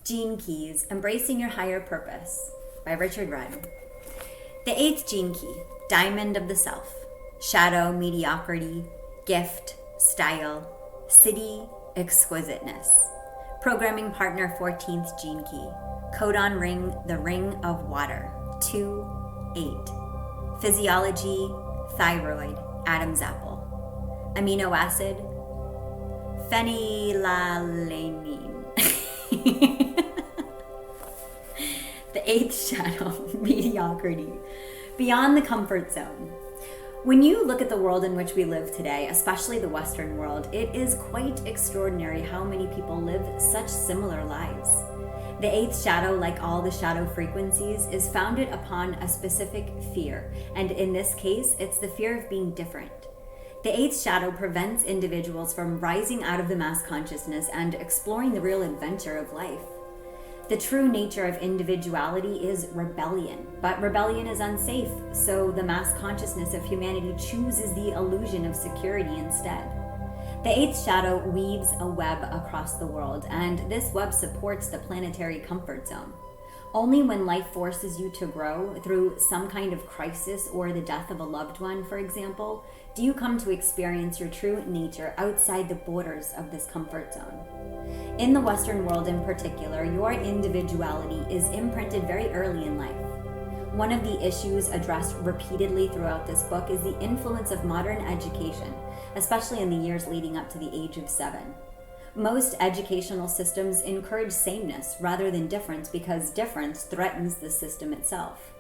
Gene Keys, Embracing Your Higher Purpose by Richard Rudd. The 8th gene key, Diamond of the Self, Shadow, Mediocrity, Gift, Style, City, Exquisiteness. Programming Partner 14th gene key, Codon ring, the Ring of Water, 2-8. Physiology, Thyroid, Adam's apple. Amino acid, phenylalanine. The 8th shadow, Mediocrity, beyond the comfort zone. When you look at the world in which we live today, especially the Western world, it is quite extraordinary how many people live such similar lives. The 8th shadow, like all the shadow frequencies, is founded upon a specific fear, and in this case, it's the fear of being different. The 8th shadow prevents individuals from rising out of the mass consciousness and exploring the real adventure of life. The true nature of individuality is rebellion, but rebellion is unsafe, so the mass consciousness of humanity chooses the illusion of security instead. The 8th shadow weaves a web across the world, and this web supports the planetary comfort zone. Only when life forces you to grow through some kind of crisis or the death of a loved one, for example, do you come to experience your true nature outside the borders of this comfort zone. In the Western world in particular, your individuality is imprinted very early in life. One of the issues addressed repeatedly throughout this book is the influence of modern education, especially in the years leading up to the age of 7. Most educational systems encourage sameness rather than difference because difference threatens the system itself.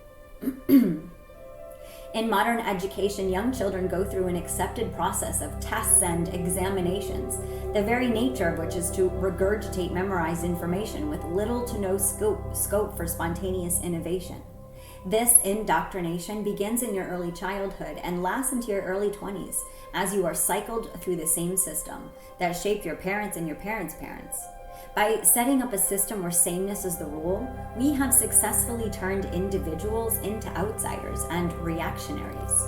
In modern education, young children go through an accepted process of tests and examinations, the very nature of which is to regurgitate memorized information with little to no scope for spontaneous innovation. This indoctrination begins in your early childhood and lasts into your early 20s as you are cycled through the same system that shaped your parents and your parents' parents. By setting up a system where sameness is the rule, we have successfully turned individuals into outsiders and reactionaries.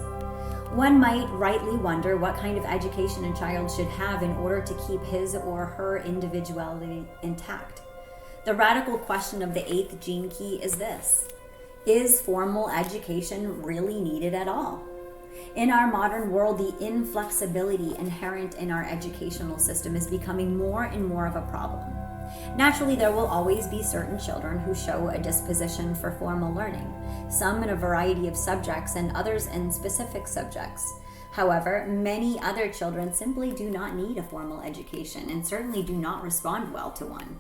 One might rightly wonder what kind of education a child should have in order to keep his or her individuality intact. The radical question of the 8th gene key is this: is formal education really needed at all? In our modern world, the inflexibility inherent in our educational system is becoming more and more of a problem. Naturally, there will always be certain children who show a disposition for formal learning, some in a variety of subjects and others in specific subjects. However, many other children simply do not need a formal education and certainly do not respond well to one.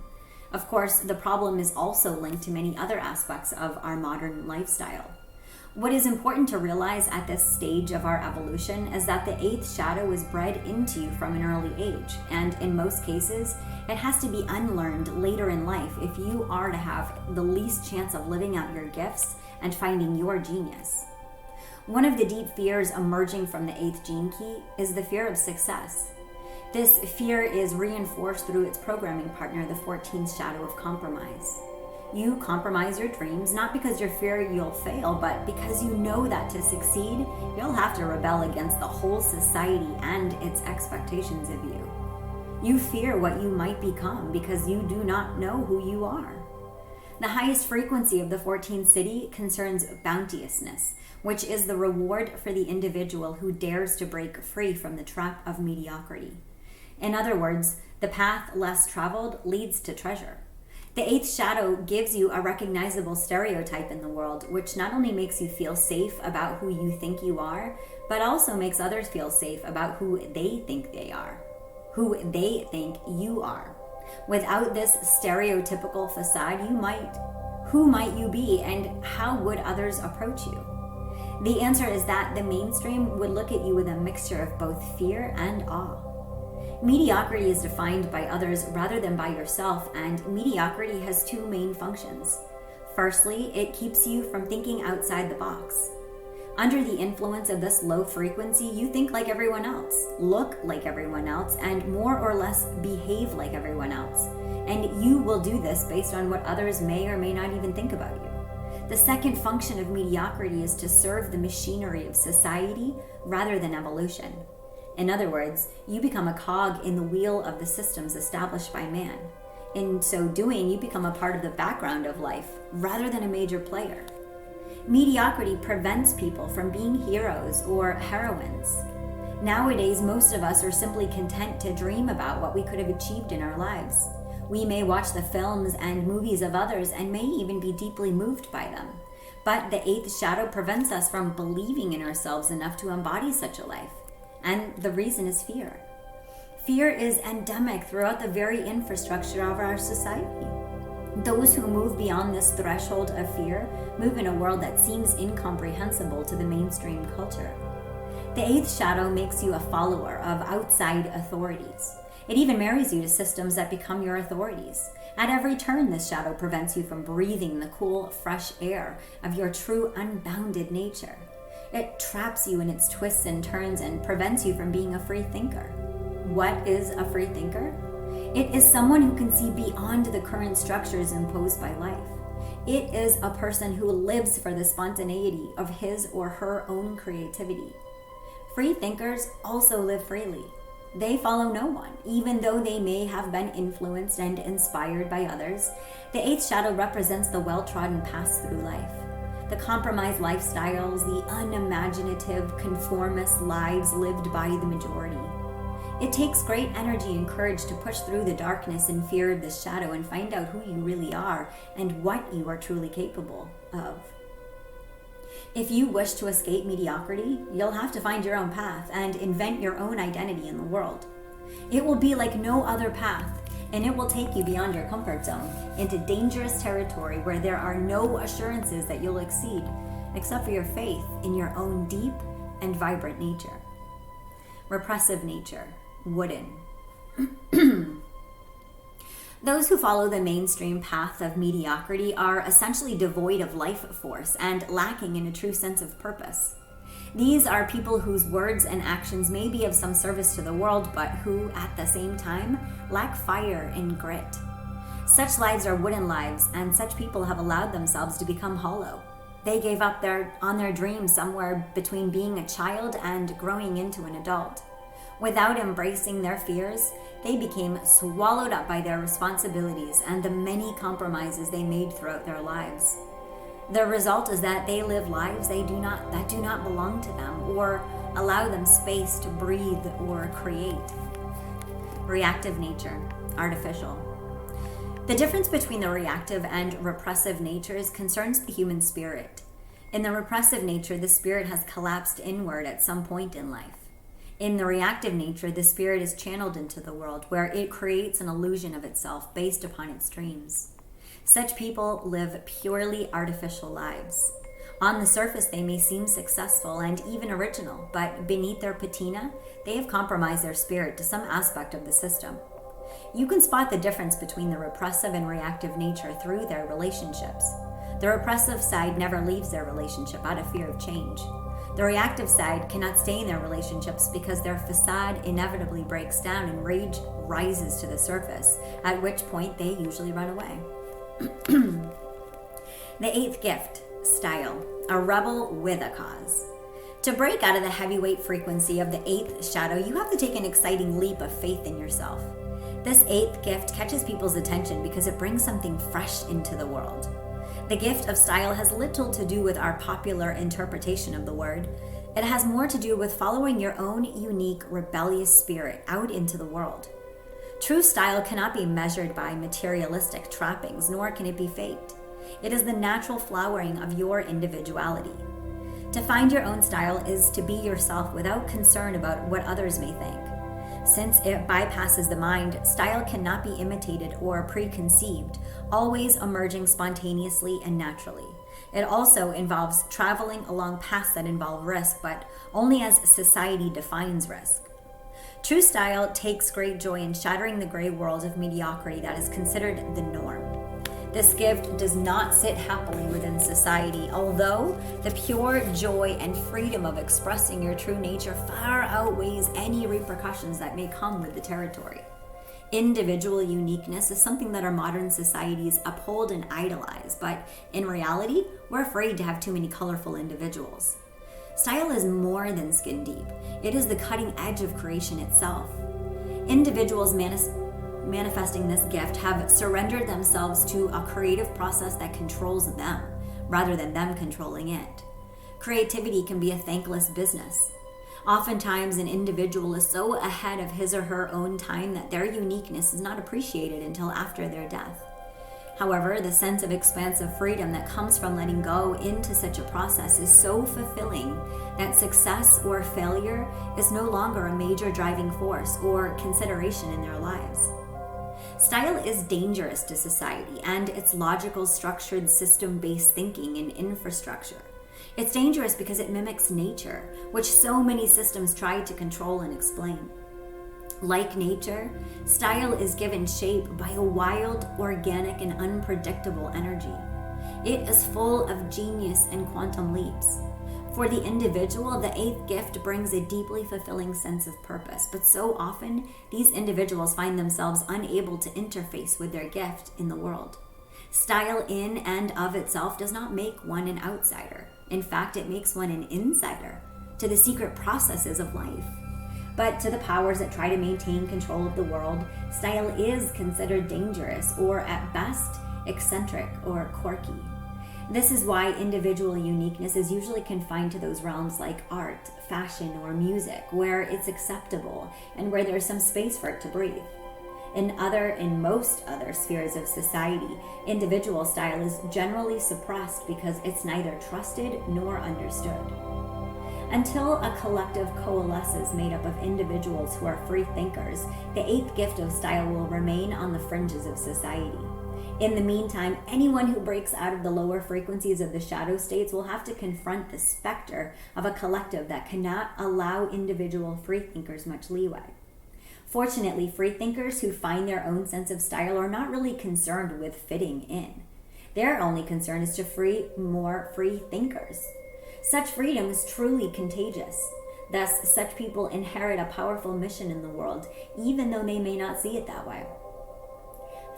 Of course, the problem is also linked to many other aspects of our modern lifestyle. What is important to realize at this stage of our evolution is that the 8th shadow is bred into you from an early age, and in most cases, it has to be unlearned later in life if you are to have the least chance of living out your gifts and finding your genius. One of the deep fears emerging from the 8th gene key is the fear of success. This fear is reinforced through its programming partner, the 14th shadow of compromise. You compromise your dreams not because you fear you'll fail, but because you know that to succeed, you'll have to rebel against the whole society and its expectations of you. You fear what you might become because you do not know who you are. The highest frequency of the 14th city concerns bounteousness, which is the reward for the individual who dares to break free from the trap of mediocrity. In other words, the path less traveled leads to treasure. The 8th shadow gives you a recognizable stereotype in the world, which not only makes you feel safe about who you think you are, but also makes others feel safe about who they think they are, who they think you are. Without this stereotypical facade, who might you be, and how would others approach you? The answer is that the mainstream would look at you with a mixture of both fear and awe. Mediocrity is defined by others rather than by yourself, and mediocrity has 2 main functions. Firstly, it keeps you from thinking outside the box. Under the influence of this low frequency, you think like everyone else, look like everyone else, and more or less behave like everyone else. And you will do this based on what others may or may not even think about you. The second function of mediocrity is to serve the machinery of society rather than evolution. In other words, you become a cog in the wheel of the systems established by man. In so doing, you become a part of the background of life rather than a major player. Mediocrity prevents people from being heroes or heroines. Nowadays, most of us are simply content to dream about what we could have achieved in our lives. We may watch the films and movies of others and may even be deeply moved by them. But the eighth shadow prevents us from believing in ourselves enough to embody such a life. And the reason is fear. Fear is endemic throughout the very infrastructure of our society. Those who move beyond this threshold of fear move in a world that seems incomprehensible to the mainstream culture. The eighth shadow makes you a follower of outside authorities. It even marries you to systems that become your authorities. At every turn, this shadow prevents you from breathing the cool, fresh air of your true, unbounded nature. It traps you in its twists and turns and prevents you from being a free thinker. What is a free thinker? It is someone who can see beyond the current structures imposed by life. It is a person who lives for the spontaneity of his or her own creativity. Free thinkers also live freely. They follow no one, even though they may have been influenced and inspired by others. The eighth shadow represents the well-trodden paths through life. The compromised lifestyles, the unimaginative, conformist lives lived by the majority. It takes great energy and courage to push through the darkness and fear of this shadow and find out who you really are and what you are truly capable of. If you wish to escape mediocrity, you'll have to find your own path and invent your own identity in the world. It will be like no other path, and it will take you beyond your comfort zone into dangerous territory where there are no assurances that you'll exceed, except for your faith in your own deep and vibrant nature. Repressive nature, wooden. Those who follow the mainstream path of mediocrity are essentially devoid of life force and lacking in a true sense of purpose. These are people whose words and actions may be of some service to the world, but who, at the same time, lack fire and grit. Such lives are wooden lives, and such people have allowed themselves to become hollow. They gave up on their dreams somewhere between being a child and growing into an adult. Without embracing their fears, they became swallowed up by their responsibilities and the many compromises they made throughout their lives. The result is that they live lives that do not belong to them or allow them space to breathe or create. Reactive nature, artificial. The difference between the reactive and repressive natures concerns the human spirit. In the repressive nature, the spirit has collapsed inward at some point in life. In the reactive nature, the spirit is channeled into the world, where it creates an illusion of itself based upon its dreams. Such people live purely artificial lives. On the surface, they may seem successful and even original, but beneath their patina, they have compromised their spirit to some aspect of the system. You can spot the difference between the repressive and reactive nature through their relationships. The repressive side never leaves their relationship out of fear of change. The reactive side cannot stay in their relationships because their facade inevitably breaks down and rage rises to the surface, at which point they usually run away. The eighth gift, style, a rebel with a cause. To break out of the heavyweight frequency of the eighth shadow, you have to take an exciting leap of faith in yourself. This eighth gift catches people's attention because it brings something fresh into the world. The gift of style has little to do with our popular interpretation of the word. It has more to do with following your own unique, rebellious spirit out into the world. True style cannot be measured by materialistic trappings, nor can it be faked. It is the natural flowering of your individuality. To find your own style is to be yourself without concern about what others may think. Since it bypasses the mind, style cannot be imitated or preconceived, always emerging spontaneously and naturally. It also involves traveling along paths that involve risk, but only as society defines risk. True style takes great joy in shattering the gray world of mediocrity that is considered the norm. This gift does not sit happily within society, although the pure joy and freedom of expressing your true nature far outweighs any repercussions that may come with the territory. Individual uniqueness is something that our modern societies uphold and idolize, but in reality, we're afraid to have too many colorful individuals. Style is more than skin deep. It is the cutting edge of creation itself. Individuals manifesting this gift have surrendered themselves to a creative process that controls them rather than them controlling it. Creativity can be a thankless business. Oftentimes, an individual is so ahead of his or her own time that their uniqueness is not appreciated until after their death. However, the sense of expansive freedom that comes from letting go into such a process is so fulfilling that success or failure is no longer a major driving force or consideration in their lives. Style is dangerous to society and its logical, structured, system-based thinking and infrastructure. It's dangerous because it mimics nature, which so many systems try to control and explain. Like nature, style is given shape by a wild, organic, and unpredictable energy. It is full of genius and quantum leaps. For the individual, the eighth gift brings a deeply fulfilling sense of purpose, but so often, these individuals find themselves unable to interface with their gift in the world. Style in and of itself does not make one an outsider. In fact, it makes one an insider to the secret processes of life. But to the powers that try to maintain control of the world, style is considered dangerous or, at best, eccentric or quirky. This is why individual uniqueness is usually confined to those realms like art, fashion, or music, where it's acceptable and where there's some space for it to breathe. In most other spheres of society, individual style is generally suppressed because it's neither trusted nor understood. Until a collective coalesces made up of individuals who are free thinkers, the eighth gift of style will remain on the fringes of society. In the meantime, anyone who breaks out of the lower frequencies of the shadow states will have to confront the specter of a collective that cannot allow individual free thinkers much leeway. Fortunately, free thinkers who find their own sense of style are not really concerned with fitting in. Their only concern is to free more free thinkers. Such freedom is truly contagious. Thus, such people inherit a powerful mission in the world, even though they may not see it that way.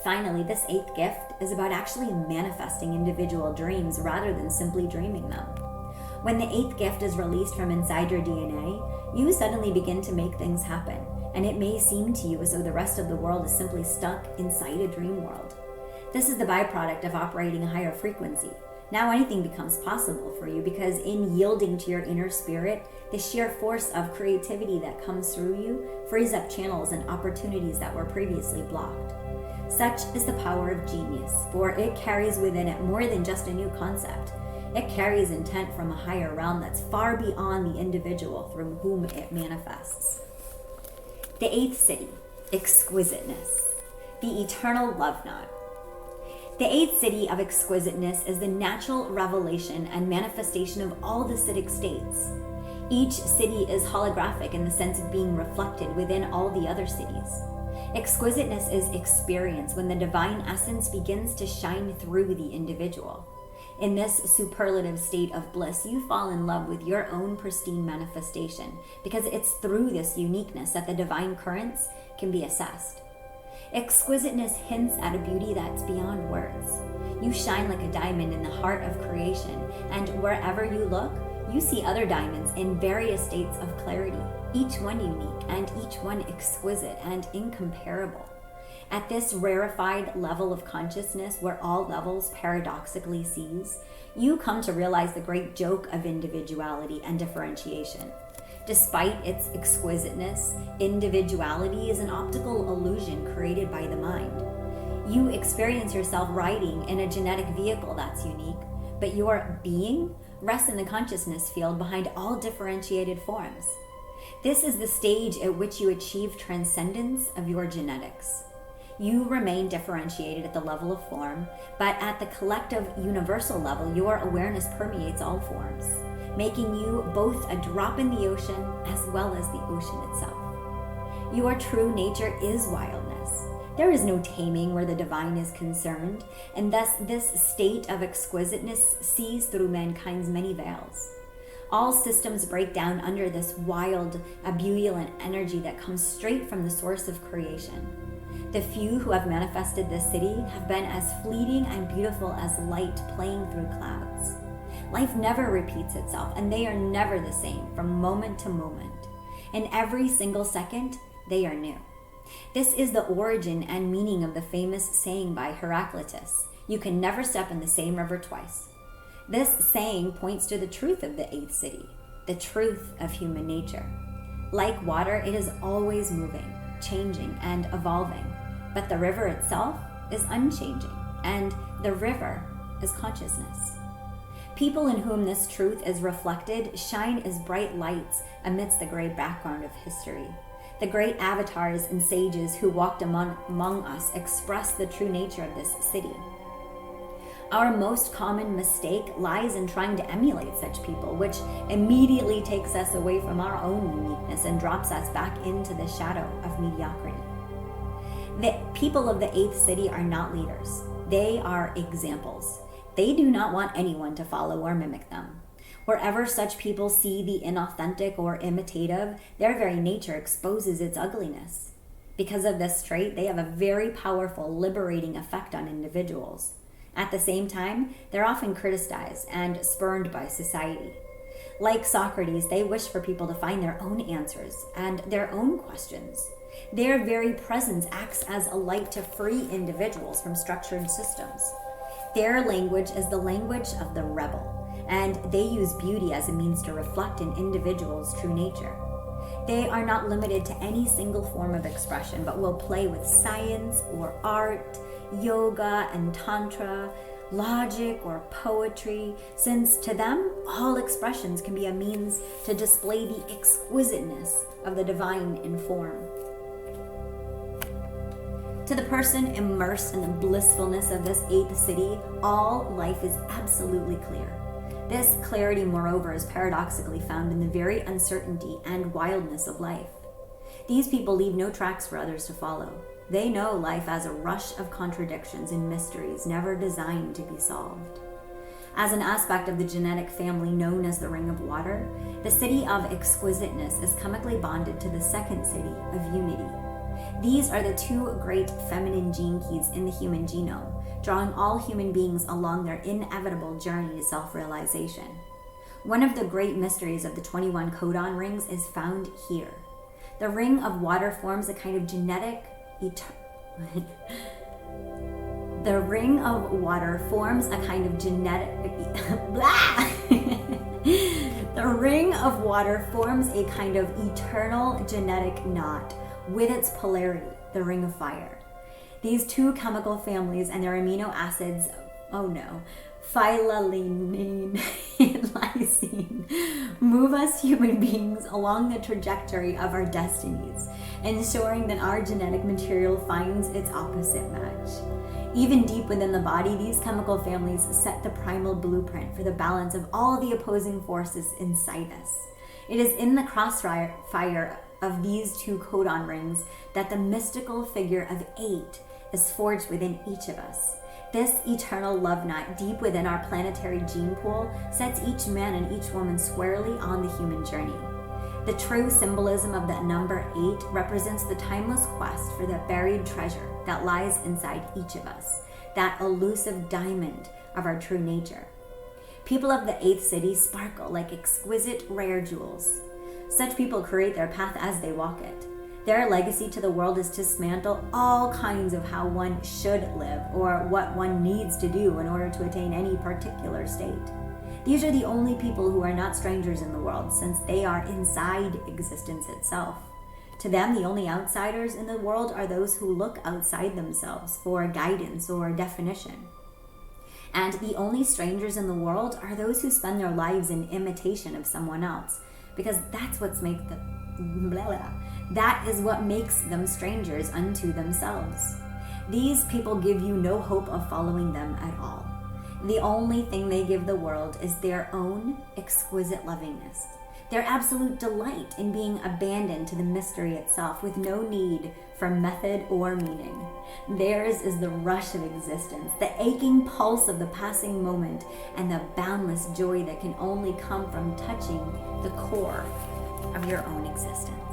Finally, this eighth gift is about actually manifesting individual dreams rather than simply dreaming them. When the eighth gift is released from inside your DNA, you suddenly begin to make things happen, and it may seem to you as though the rest of the world is simply stuck inside a dream world. This is the byproduct of operating a higher frequency. Now anything becomes possible for you because in yielding to your inner spirit, the sheer force of creativity that comes through you frees up channels and opportunities that were previously blocked. Such is the power of genius, for it carries within it more than just a new concept. It carries intent from a higher realm that's far beyond the individual from whom it manifests. The eighth city, exquisiteness, the eternal love knot. The eighth city of exquisiteness is the natural revelation and manifestation of all the citic states. Each city is holographic in the sense of being reflected within all the other cities. Exquisiteness is experience when the divine essence begins to shine through the individual. In this superlative state of bliss, you fall in love with your own pristine manifestation because it's through this uniqueness that the divine currents can be assessed. Exquisiteness hints at a beauty that's beyond words. You shine like a diamond in the heart of creation, and wherever you look, you see other diamonds in various states of clarity, each one unique and each one exquisite and incomparable. At this rarefied level of consciousness where all levels paradoxically cease, you come to realize the great joke of individuality and differentiation. Despite its exquisiteness, individuality is an optical illusion created by the mind. You experience yourself riding in a genetic vehicle that's unique, but your being rests in the consciousness field behind all differentiated forms. This is the stage at which you achieve transcendence of your genetics. You remain differentiated at the level of form, but at the collective universal level, your awareness permeates all forms, making you both a drop in the ocean as well as the ocean itself. Your true nature is wildness. There is no taming where the divine is concerned, and thus this state of exquisiteness sees through mankind's many veils. All systems break down under this wild, ebullient energy that comes straight from the source of creation. The few who have manifested this city have been as fleeting and beautiful as light playing through clouds. Life never repeats itself, and they are never the same from moment to moment. In every single second, they are new. This is the origin and meaning of the famous saying by Heraclitus, "You can never step in the same river twice." This saying points to the truth of the eighth city, the truth of human nature. Like water, it is always moving, changing, and evolving, but the river itself is unchanging, and the river is consciousness. People in whom this truth is reflected shine as bright lights amidst the gray background of history. The great avatars and sages who walked among us express the true nature of this city. Our most common mistake lies in trying to emulate such people, which immediately takes us away from our own uniqueness and drops us back into the shadow of mediocrity. The people of the eighth city are not leaders. They are examples. They do not want anyone to follow or mimic them. Wherever such people see the inauthentic or imitative, their very nature exposes its ugliness. Because of this trait, they have a very powerful, liberating effect on individuals. At the same time, they're often criticized and spurned by society. Like Socrates, they wish for people to find their own answers and their own questions. Their very presence acts as a light to free individuals from structured systems. Their language is the language of the rebel, and they use beauty as a means to reflect an individual's true nature. They are not limited to any single form of expression, but will play with science or art, yoga and tantra, logic or poetry, since to them, all expressions can be a means to display the exquisiteness of the divine in form. To the person immersed in the blissfulness of this eighth city, all life is absolutely clear. This clarity, moreover, is paradoxically found in the very uncertainty and wildness of life. These people leave no tracks for others to follow. They know life as a rush of contradictions and mysteries never designed to be solved. As an aspect of the genetic family known as the Ring of Water, the city of exquisiteness is chemically bonded to the second city of unity. These are the two great feminine gene keys in the human genome, drawing all human beings along their inevitable journey to self-realization. One of the great mysteries of the 21 codon rings is found here. The Ring of Water forms a kind of genetic The Ring of Water forms a kind of genetic The Ring of Water forms a kind of eternal genetic knot with its polarity, the Ring of Fire. These two chemical families and their amino acids, phylalanine and lysine, move us human beings along the trajectory of our destinies, ensuring that our genetic material finds its opposite match. Even deep within the body, these chemical families set the primal blueprint for the balance of all the opposing forces inside us. It is in the crossfire of these two codon rings that the mystical figure of 8 is forged within each of us. This eternal love knot deep within our planetary gene pool sets each man and each woman squarely on the human journey. The true symbolism of the number 8 represents the timeless quest for the buried treasure that lies inside each of us, that elusive diamond of our true nature. People of the eighth city sparkle like exquisite rare jewels. Such people create their path as they walk it. Their legacy to the world is to dismantle all kinds of how one should live or what one needs to do in order to attain any particular state. These are the only people who are not strangers in the world, since they are inside existence itself. To them, the only outsiders in the world are those who look outside themselves for guidance or definition. And the only strangers in the world are those who spend their lives in imitation of someone else, because that is what makes them strangers unto themselves. These people give you no hope of following them at all. The only thing they give the world is their own exquisite lovingness, their absolute delight in being abandoned to the mystery itself with no need for method or meaning. Theirs is the rush of existence, the aching pulse of the passing moment, and the boundless joy that can only come from touching the core of your own existence.